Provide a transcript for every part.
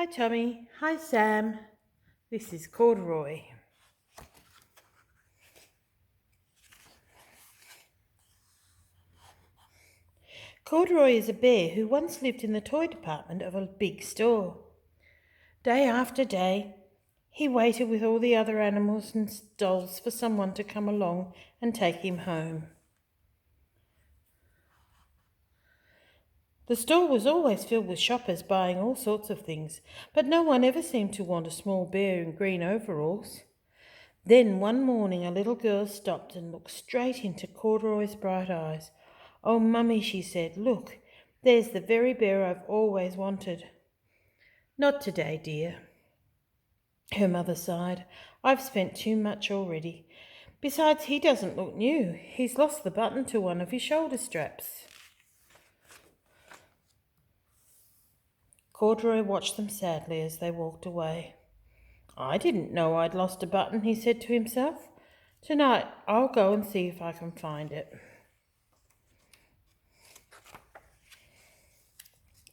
Hi Tommy, hi Sam, this is Corduroy. Corduroy is a bear who once lived in the toy department of a big store. Day after day, he waited with all the other animals and dolls for someone to come along and take him home. The store was always filled with shoppers buying all sorts of things, but no one ever seemed to want a small bear in green overalls. Then one morning a little girl stopped and looked straight into Corduroy's bright eyes. "Oh, Mummy," she said, "look, there's the very bear I've always wanted." "Not today, dear," her mother sighed. "I've spent too much already. Besides, he doesn't look new. He's lost the button to one of his shoulder straps." Corduroy watched them sadly as they walked away. "I didn't know I'd lost a button," he said to himself. "Tonight I'll go and see if I can find it."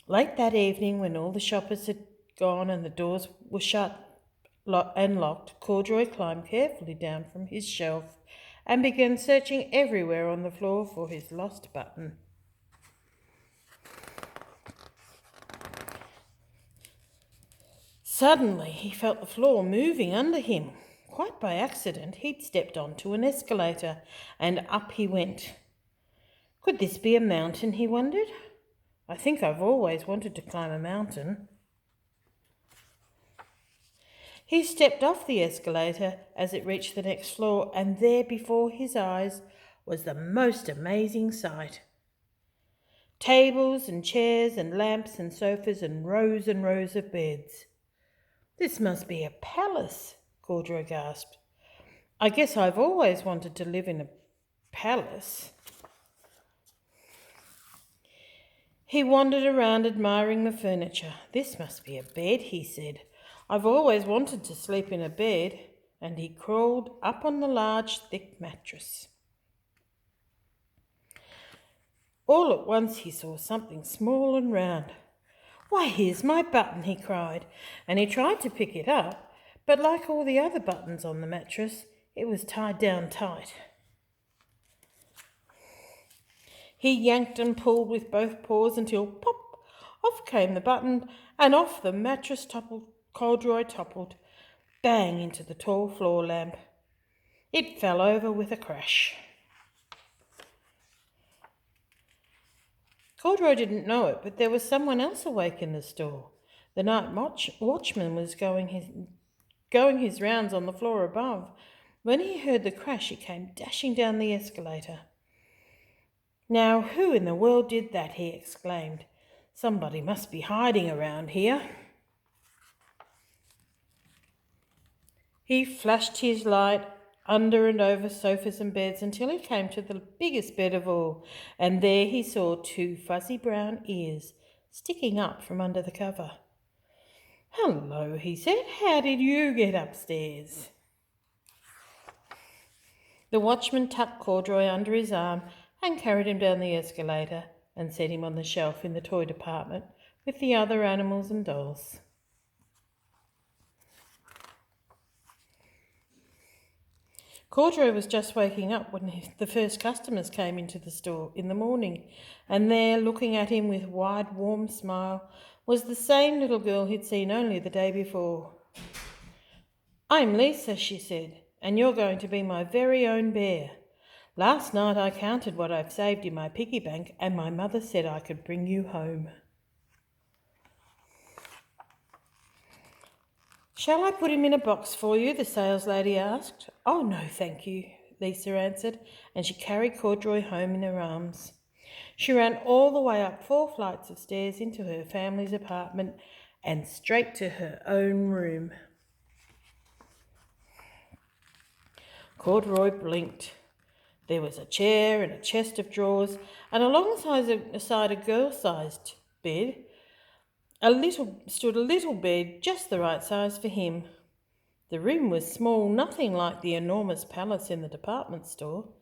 Late that evening, when all the shoppers had gone and the doors were shut and locked, Corduroy climbed carefully down from his shelf and began searching everywhere on the floor for his lost button. Suddenly he felt the floor moving under him. Quite by accident, he'd stepped onto an escalator, and up he went. Could this be a mountain, he wondered? I think I've always wanted to climb a mountain. He stepped off the escalator as it reached the next floor, and there before his eyes was the most amazing sight. Tables and chairs and lamps and sofas and rows of beds. "This must be a palace," Corduroy gasped. "I guess I've always wanted to live in a palace." He wandered around admiring the furniture. "This must be a bed," he said. "I've always wanted to sleep in a bed," and he crawled up on the large, thick mattress. All at once he saw something small and round. "Why, here's my button," he cried, and he tried to pick it up, but like all the other buttons on the mattress, it was tied down tight. He yanked and pulled with both paws until pop, off came the button, and off the mattress Corduroy toppled, bang into the tall floor lamp. It fell over with a crash. Corduroy didn't know it, but there was someone else awake in the store. The night watchman was going his rounds on the floor above. When he heard the crash, he came dashing down the escalator. "Now, who in the world did that?" he exclaimed. "Somebody must be hiding around here." He flashed his light under and over sofas and beds until he came to the biggest bed of all, and there he saw two fuzzy brown ears sticking up from under the cover. "Hello," he said. "How did you get upstairs?" The watchman tucked Corduroy under his arm and carried him down the escalator and set him on the shelf in the toy department with the other animals and dolls. Corduroy was just waking up when the first customers came into the store in the morning, and there, looking at him with a wide, warm smile, was the same little girl he'd seen only the day before. "I'm Lisa," she said, "and you're going to be my very own bear. Last night I counted what I've saved in my piggy bank, and my mother said I could bring you home." "Shall I put him in a box for you?" the saleslady asked. "Oh, no, thank you," Lisa answered, and she carried Corduroy home in her arms. She ran all the way up 4 flights of stairs into her family's apartment and straight to her own room. Corduroy blinked. There was a chair and a chest of drawers, and alongside a girl-sized bed, stood a little bed just the right size for him. The room was small, nothing like the enormous palace in the department store.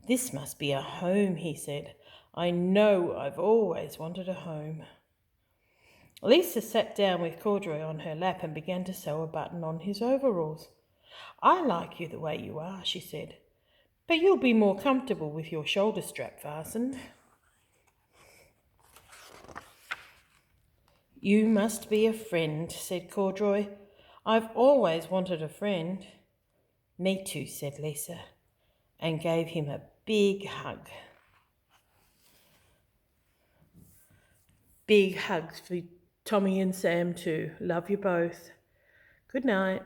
"This must be a home," he said. "I know I've always wanted a home." Lisa sat down with Corduroy on her lap and began to sew a button on his overalls. I like you the way you are, she said, but you'll be more comfortable with your shoulder strap fastened. You must be a friend, said Corduroy. I've always wanted a friend. Me too, said Lisa, and gave him a big hug. Big hugs for Tommy and Sam too. Love you both. Good night.